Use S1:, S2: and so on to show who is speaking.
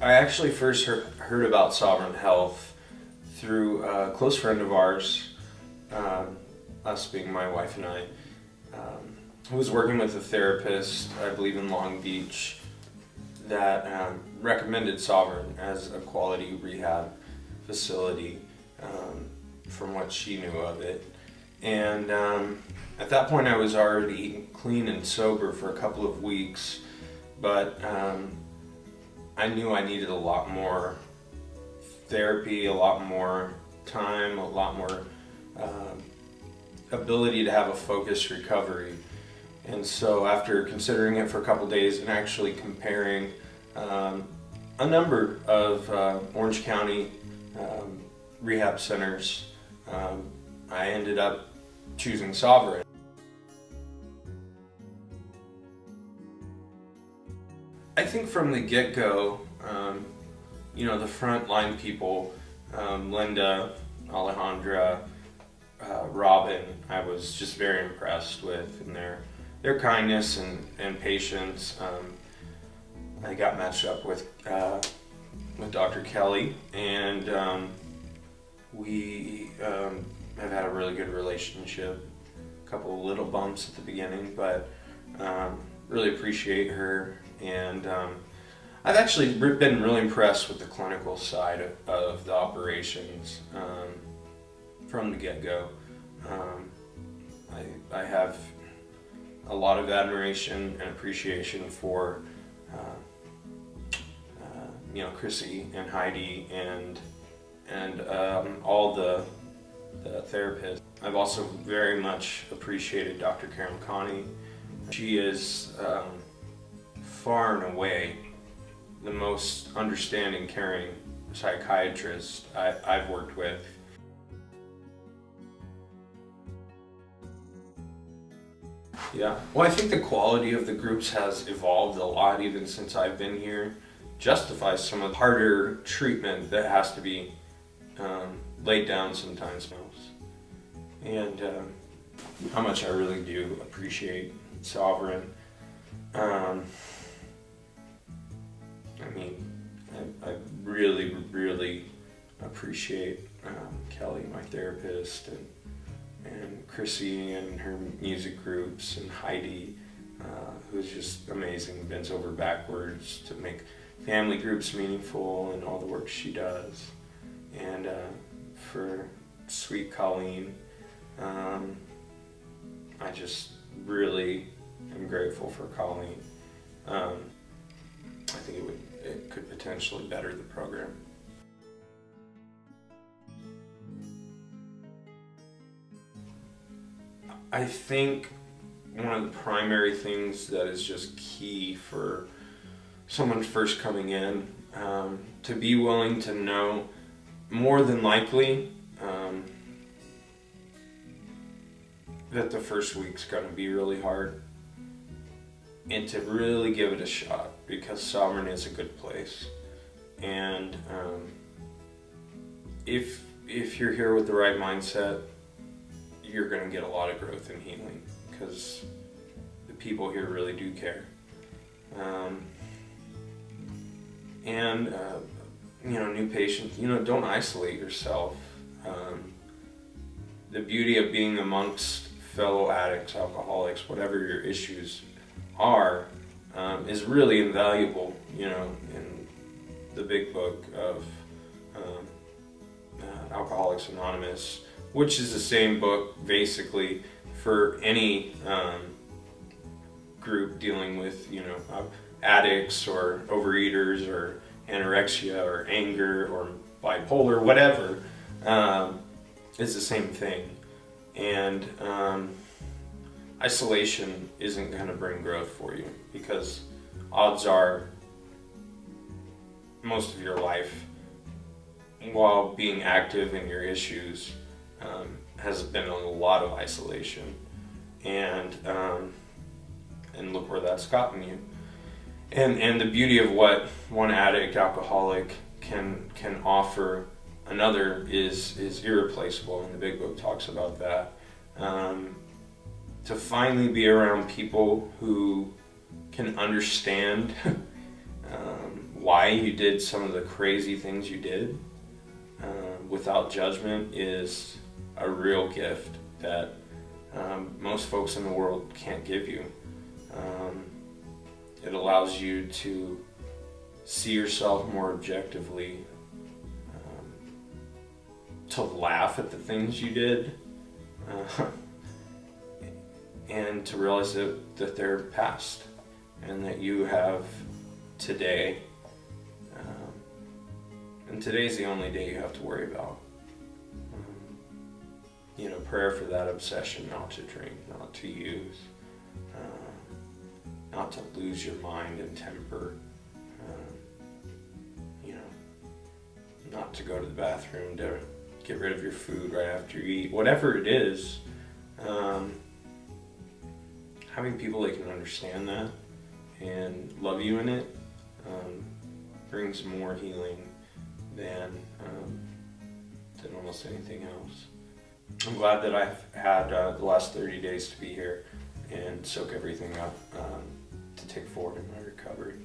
S1: I actually first heard about Sovereign Health through a close friend of ours, us being my wife and I, who was working with a therapist, I believe in Long Beach, that recommended Sovereign as a quality rehab facility from what she knew of it. And at that point I was already clean and sober for a couple of weeks, but I knew I needed a lot more therapy, a lot more time, a lot more ability to have a focused recovery. And so after considering it for a couple days and actually comparing a number of Orange County rehab centers, I ended up choosing Sovereign. I think from the get-go, you know, the frontline people, Linda, Alejandra, Robin, I was just very impressed with, and their kindness and patience. I got matched up with Dr. Kelly, and we have had a really good relationship. A couple of little bumps at the beginning, but really appreciate her. And I've actually been really impressed with the clinical side of the operations from the get-go. I have a lot of admiration and appreciation for you know, Chrissy and Heidi and all the therapists. I've also very much appreciated Dr. Karen Connie. She is far and away the most understanding, caring psychiatrist I've worked with. Yeah, well, I think the quality of the groups has evolved a lot even since I've been here. Justifies some of the harder treatment that has to be laid down sometimes. And how much I really do appreciate Sovereign. I mean, I really, really appreciate Kelly, my therapist, and Chrissy and her music groups, and Heidi, who's just amazing, bends over backwards to make family groups meaningful and all the work she does. And for sweet Colleen, I just really am grateful for Colleen. I think it could potentially better the program. I think one of the primary things that is just key for someone first coming in, to be willing to know more than likely that the first week's going to be really hard, and to really give it a shot, because Sovereign is a good place. And if you're here with the right mindset, you're going to get a lot of growth and healing, because the people here really do care. You know, new patients, you know, don't isolate yourself. The beauty of being amongst fellow addicts, alcoholics, whatever your issues are, is really invaluable, you know, in the big book of Alcoholics Anonymous, which is the same book basically for any group dealing with, you know, addicts or overeaters or anorexia or anger or bipolar, whatever. It's the same thing. And isolation isn't going to bring growth for you, because odds are most of your life, while being active in your issues, has been a lot of isolation, and look where that's gotten you. And the beauty of what one addict, alcoholic can offer another is irreplaceable, and the big book talks about that. To finally be around people who can understand why you did some of the crazy things you did without judgment is a real gift that most folks in the world can't give you. It allows you to see yourself more objectively, to laugh at the things you did, and to realize that they're past and that you have today. And today's the only day you have to worry about. Prayer for that obsession not to drink, not to use, not to lose your mind and temper, not to go to the bathroom, to get rid of your food right after you eat, whatever it is. Having people that can understand that and love you in it brings more healing than almost anything else. I'm glad that I've had the last 30 days to be here and soak everything up to take forward in my recovery.